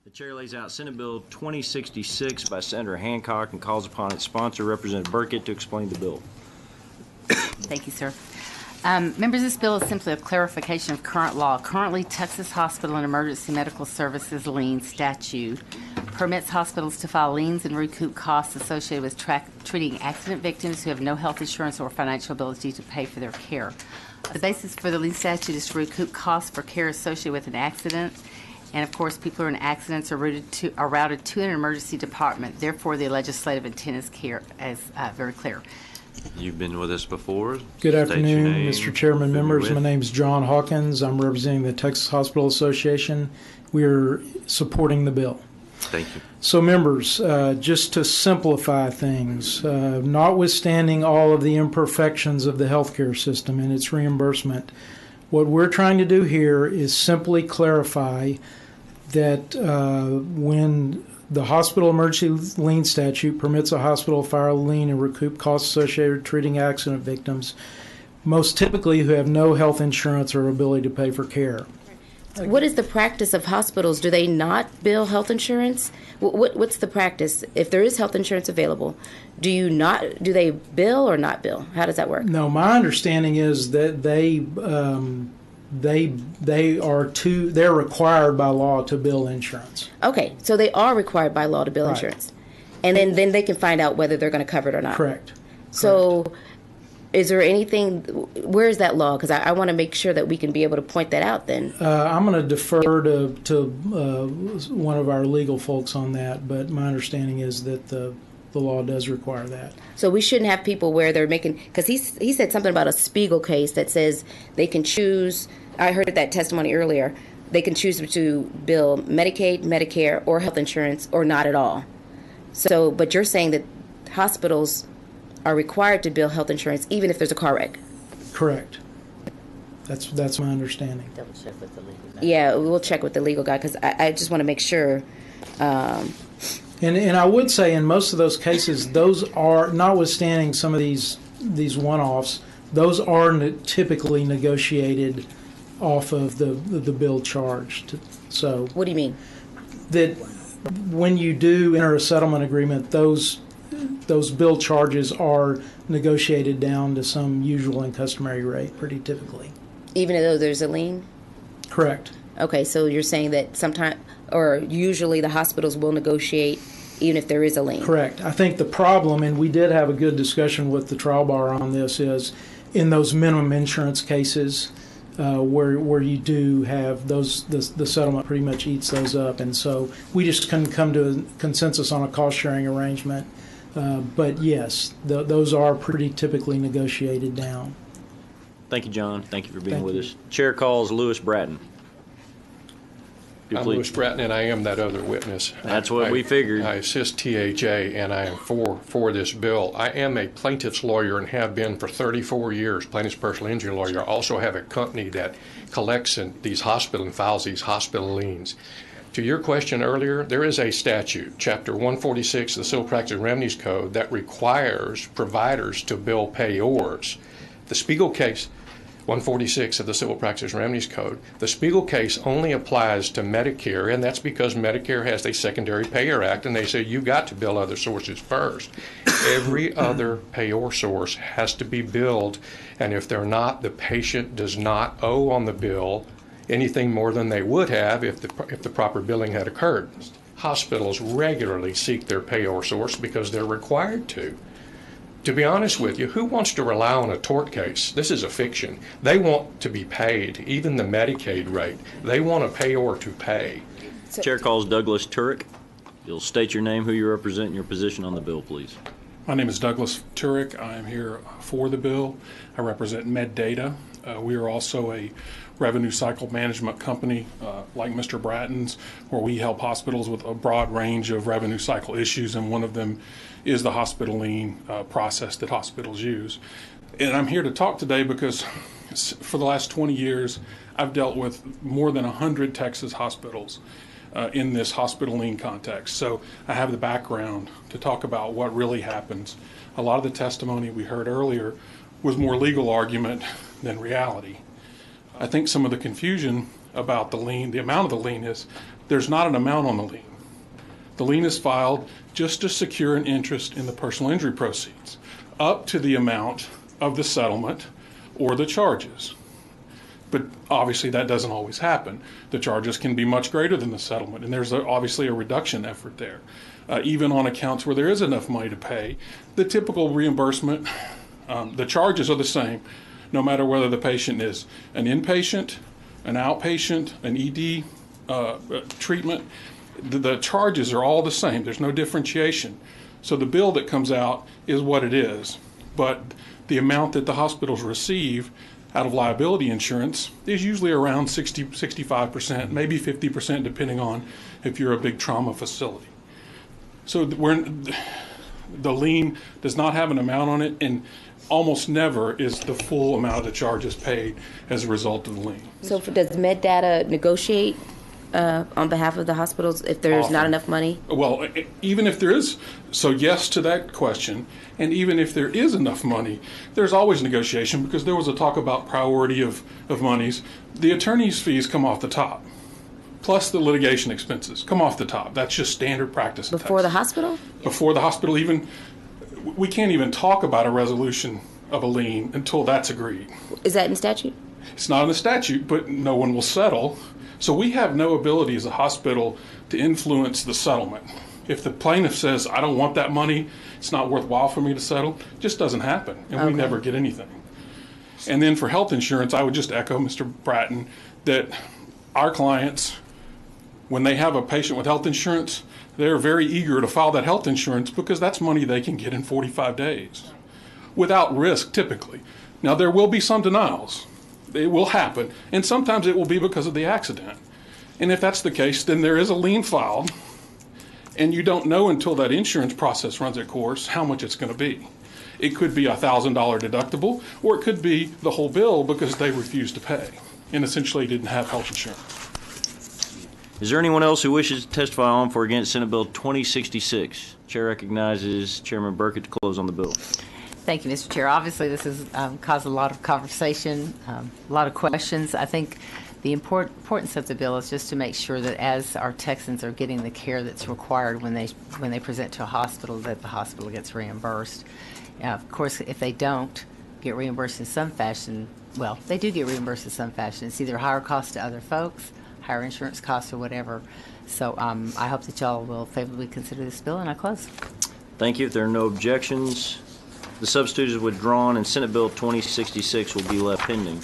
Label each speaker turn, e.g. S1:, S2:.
S1: The chair lays out Senate Bill 2066 by Senator Hancock and calls upon its sponsor, Representative Burkett, to explain the bill.
S2: Thank you, sir. Members, this bill is simply a clarification of current law. Currently, Texas Hospital and Emergency Medical Services lien statute permits hospitals to file liens and recoup costs associated with treating accident victims who have no health insurance or financial ability to pay for their care. The basis for the lien statute is to recoup costs for care associated with an accident. And, of course, people who are in accidents are routed to an emergency department. Therefore, the legislative intent is very clear.
S1: You've been with us before.
S3: Good afternoon, Mr. Chairman, members. My name is John Hawkins. I'm representing the Texas Hospital Association. We are supporting the bill.
S1: Thank you.
S3: So, members, just to simplify things, notwithstanding all of the imperfections of the healthcare system and its reimbursement, what we're trying to do here is simply clarify that when the hospital emergency lien statute permits a hospital to file a lien and recoup costs associated with treating accident victims, most typically who have no health insurance or ability to pay for care.
S4: What is the practice of hospitals? Do they not bill health insurance? What's the practice? If there is health insurance available, do they bill or not bill? How does that work?
S3: No, my understanding is that they're required by law to bill insurance.
S4: Okay, so they are required by law to bill insurance, and then they can find out whether they're going to cover it or not.
S3: Correct.
S4: So, is there anything? Where is that law? Because I want to make sure that we can be able to point that out. Then
S3: I'm going to defer to one of our legal folks on that, but my understanding is that the law does require that.
S4: So we shouldn't have people where they're making, because he said something about a Spiegel case that says they can choose. I heard that testimony earlier. They can choose to bill Medicaid, Medicare, or health insurance, or not at all. So, but you're saying that hospitals are required to bill health insurance even if there's a car wreck.
S3: Correct. That's my understanding.
S2: Double check with the legal guy.
S4: Yeah, we'll check with the legal guy because I just want to make sure.
S3: And I would say in most of those cases, those are, notwithstanding some of these one-offs, those are typically negotiated off of the bill charged. So
S4: What do you mean?
S3: That when you do enter a settlement agreement, those bill charges are negotiated down to some usual and customary rate, pretty typically.
S4: Even though there's a lien?
S3: Correct.
S4: Okay, so you're saying that sometimes, or usually the hospitals will negotiate even if there is a lien.
S3: Correct. I think the problem, and we did have a good discussion with the trial bar on this, is in those minimum insurance cases where you do have those, the settlement pretty much eats those up, and so we just couldn't come to a consensus on a cost-sharing arrangement. But yes, those are pretty typically negotiated down.
S1: Thank you, John. Thank you for being with us. Chair calls Lewis Bratton.
S5: I'm Lewis Bratton, and I am that other witness.
S1: That's what we figured.
S5: I assist THA, and I am for this bill. I am a plaintiff's lawyer and have been for 34 years, plaintiff's personal injury lawyer. I also have a company that collects in these hospitals and files these hospital liens. To your question earlier, there is a statute, Chapter 146 of the Civil Practice and Remedies Code, that requires providers to bill payors. The Spiegel case, 146 of the Civil Practice and Remedies Code, the Spiegel case only applies to Medicare, and that's because Medicare has a Secondary Payer Act, and they say you've got to bill other sources first. Every other payor source has to be billed, and if they're not, the patient does not owe on the bill anything more than they would have if the proper billing had occurred. Hospitals regularly seek their payor source because they're required to. To be honest with you, who wants to rely on a tort case? This is a fiction. They want to be paid, even the Medicaid rate. They want a payor to pay.
S1: Chair calls Douglas Turek. You'll state your name, who you represent, and your position on the bill, please.
S6: My name is Douglas Turek. I am here for the bill. I represent MedData. We are also a revenue cycle management company like Mr. Bratton's, where we help hospitals with a broad range of revenue cycle issues, and one of them is the hospital lien process that hospitals use. And I'm here to talk today because for the last 20 years, I've dealt with more than 100 Texas hospitals in this hospital lien context. So I have the background to talk about what really happens. A lot of the testimony we heard earlier was more legal argument than reality. I think some of the confusion about the lien, the amount of the lien, is there's not an amount on the lien. The lien is filed just to secure an interest in the personal injury proceeds, up to the amount of the settlement or the charges. But obviously that doesn't always happen. The charges can be much greater than the settlement, and there's obviously a reduction effort there. Even on accounts where there is enough money to pay, the typical reimbursement, the charges are the same, no matter whether the patient is an inpatient, an outpatient, an ED treatment. The charges are all the same. There's no differentiation. So the bill that comes out is what it is. But the amount that the hospitals receive out of liability insurance is usually around 60, 65%, maybe 50%, depending on if you're a big trauma facility. So the lien does not have an amount on it, and almost never is the full amount of the charges paid as a result of the lien.
S4: So does MedData negotiate on behalf of the hospitals if there's not enough money?
S6: Well, even if there is, so yes to that question, and even if there is enough money, there's always negotiation, because there was a talk about priority of monies. The attorney's fees come off the top, plus the litigation expenses come off the top. That's just standard practice in
S4: Before the
S6: Texas.
S4: hospital?
S6: Before the hospital even, we can't even talk about a resolution of a lien until that's agreed.
S4: Is that in statute?
S6: It's not in the statute, but no one will settle. So we have no ability as a hospital to influence the settlement. If the plaintiff says, I don't want that money, it's not worthwhile for me to settle, it just doesn't happen, and we never get anything. And then for health insurance, I would just echo Mr. Bratton that our clients, when they have a patient with health insurance, they're very eager to file that health insurance because that's money they can get in 45 days without risk, typically. Now, there will be some denials. It will happen, and sometimes it will be because of the accident. And if that's the case, then there is a lien filed, and you don't know until that insurance process runs its course how much it's going to be. It could be a $1,000 deductible, or it could be the whole bill because they refused to pay and essentially didn't have health insurance.
S1: Is there anyone else who wishes to testify on for or against Senate Bill 2066? Chair recognizes Chairman Burkett to close on the bill.
S2: Thank you, Mr. Chair. Obviously, this has caused a lot of conversation, a lot of questions. I think the importance of the bill is just to make sure that as our Texans are getting the care that's required when they present to a hospital, that the hospital gets reimbursed. Of course, if they don't get reimbursed in some fashion, well, they do get reimbursed in some fashion. It's either higher cost to other folks, higher insurance costs, or whatever. So I hope that y'all will favorably consider this bill, and I close.
S1: Thank you. If there are no objections, the substitute is withdrawn, and Senate Bill 2066 will be left pending.